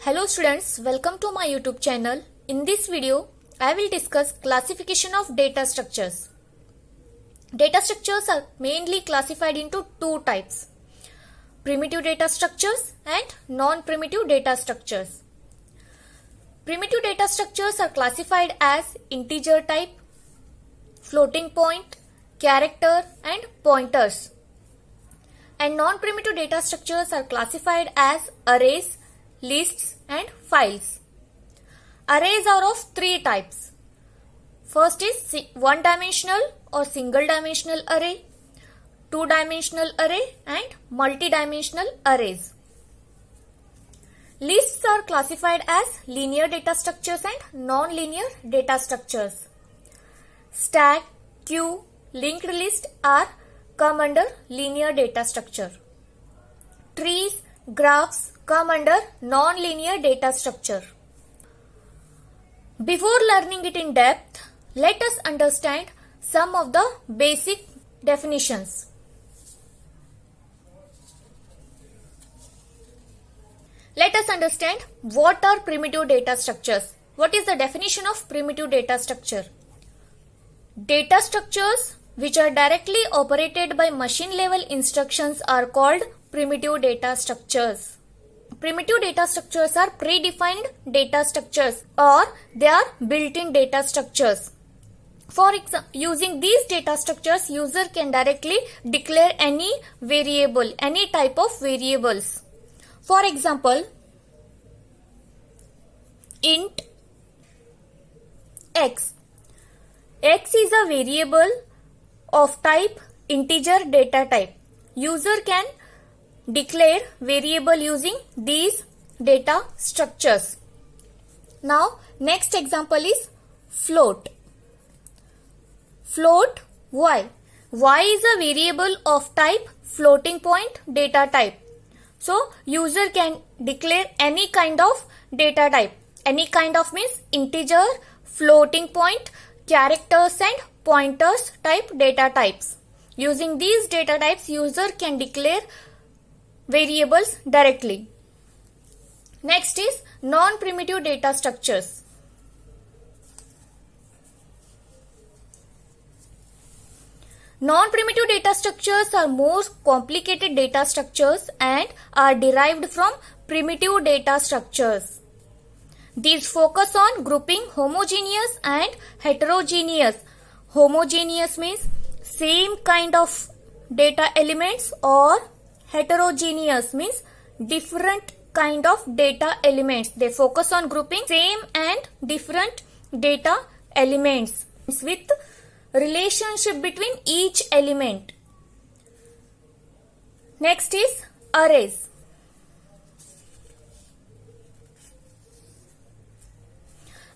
Hello students, welcome to my YouTube channel. In this video, I will discuss classification of data structures. Data structures are mainly classified into two types: primitive data structures and non-primitive data structures. Primitive data structures are classified as integer type, floating point, character and pointers. And non-primitive data structures are classified as arrays, lists and files. Arrays are of three types. First is one-dimensional or single-dimensional array, two-dimensional array and multi-dimensional arrays. Lists are classified as linear data structures and non-linear data structures. Stack, queue, linked list are come under linear data structure. Trees, graphs come under non-linear data structure. Before learning it in depth, let us understand some of the basic definitions. Let us understand what are primitive data structures. What is the definition of primitive data structure? Data structures which are directly operated by machine level instructions are called primitive data structures. Primitive data structures are predefined data structures or they are built-in data structures. For example, using these data structures, user can directly declare any variable, any type of variables. For example, int x. X is a variable of type integer data type. User can declare variable using these data structures. Now, next example is float. Float y. Y is a variable of type floating point data type. So, user can declare any kind of data type. Any kind of means integer, floating point, characters and pointers type data types. Using these data types, user can declare variables directly. Next is non-primitive data structures. Non-primitive data structures are more complicated data structures and are derived from primitive data structures. These focus on grouping homogeneous and heterogeneous. Homogeneous means same kind of data elements, or heterogeneous means different kind of data elements. They focus on grouping same and different data elements with relationship between each element. Next is arrays.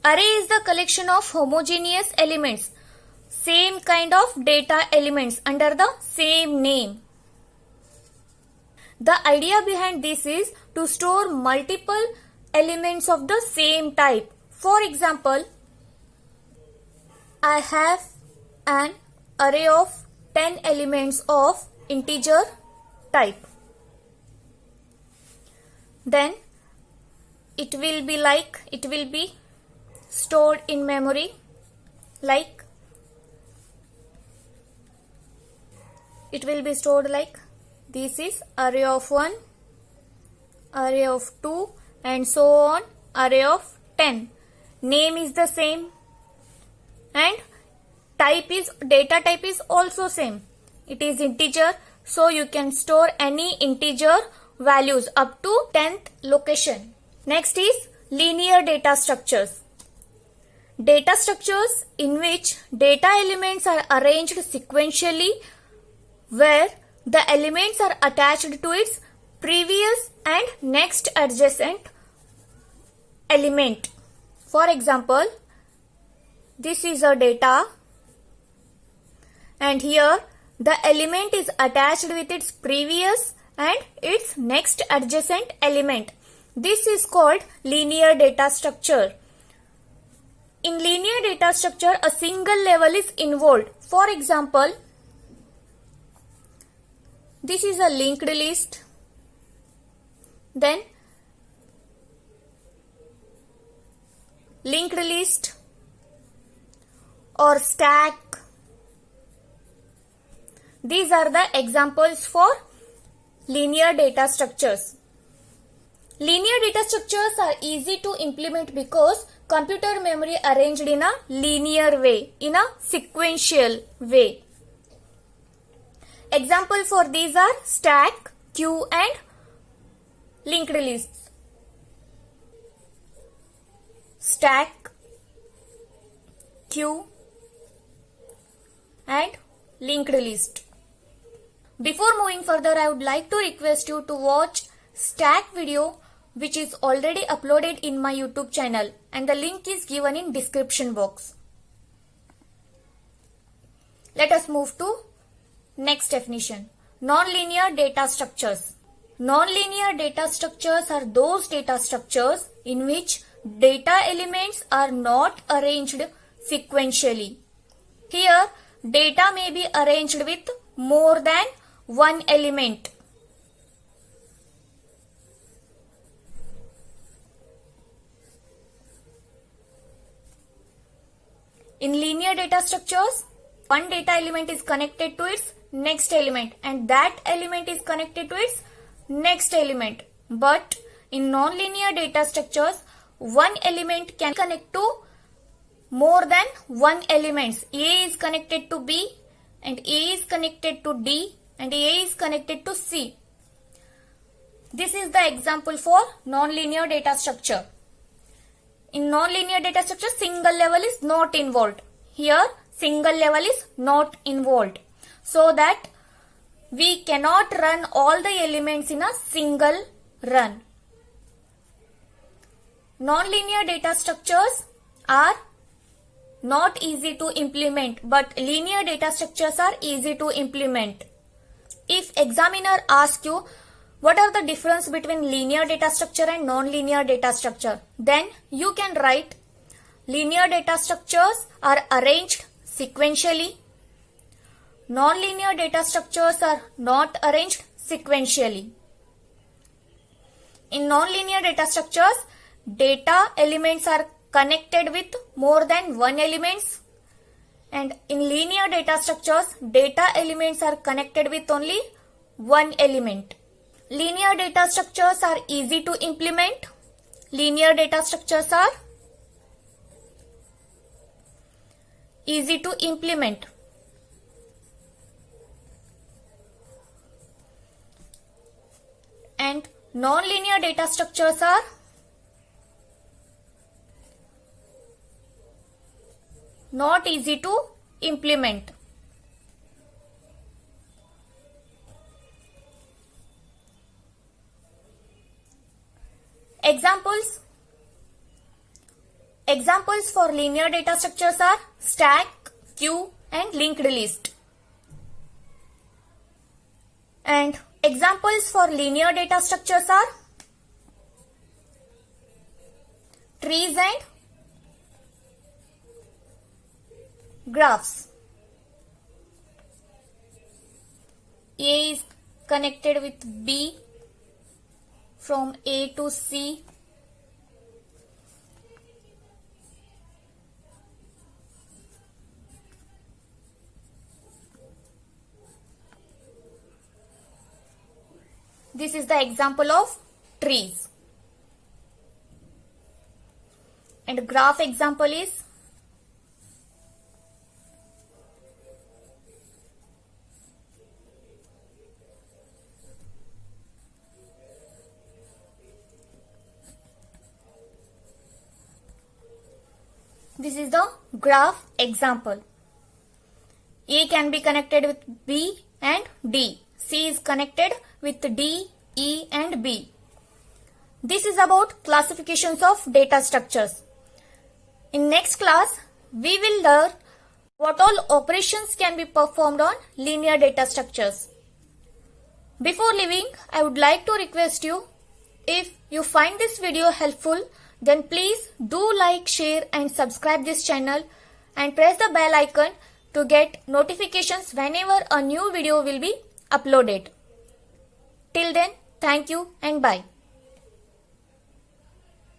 Array is the collection of homogeneous elements, same kind of data elements under the same name. The idea behind this is to store multiple elements of the same type. For example, I have an array of 10 elements of integer type. Then it will be stored in memory like this is array of 1, array of 2 and so on, array of 10. Name is the same and data type is also same. It is integer, so you can store any integer values up to 10th location. Next is linear data structures. Data structures in which data elements are arranged sequentially where the elements are attached to its previous and next adjacent element. For example, this is a data and here the element is attached with its previous and its next adjacent element. This is called linear data structure. In linear data structure, a single level is involved. For example, this is a linked list. Then linked list, or stack. These are the examples for linear data structures. Linear data structures are easy to implement because computer memory arranged in a linear way, in a sequential way. Example for these are stack, queue and linked lists. Stack, queue and linked list. Before moving further, I would like to request you to watch stack video which is already uploaded in my YouTube channel and the link is given in description box. Let us move to next definition. Nonlinear data structures. Nonlinear data structures are those data structures in which data elements are not arranged sequentially. Here, data may be arranged with more than one element. In linear data structures, one data element is connected to its next element and that element is connected to its next element. But in nonlinear data structures, one element can connect to more than one elements. A is connected to B and A is connected to D and A is connected to C. This is the example for nonlinear data structure. In nonlinear data structure, single level is not involved. Here, single level is not involved. So that we cannot run all the elements in a single run. Nonlinear data structures are not easy to implement, but linear data structures are easy to implement. If examiner asks you what are the difference between linear data structure and non-linear data structure, then you can write linear data structures are arranged sequentially. Non-linear data structures are not arranged sequentially. In non-linear data structures, data elements are connected with more than one elements, and in linear data structures, data elements are connected with only one element. Linear data structures are easy to implement. Linear data structures are easy to implement. And non-linear data structures are not easy to implement. Examples for linear data structures are stack, queue and linked list. And examples for linear data structures are trees and graphs. A is connected with B from A to C. This is the example of trees. And graph example is this is the graph example. A can be connected with B and D. C is connected with D, E and B. This is about classifications of data structures. In next class, we will learn what all operations can be performed on linear data structures. Before leaving, I would like to request you, if you find this video helpful, then please do like, share and subscribe this channel and press the bell icon to get notifications whenever a new video will be uploaded. Till then, thank you and bye.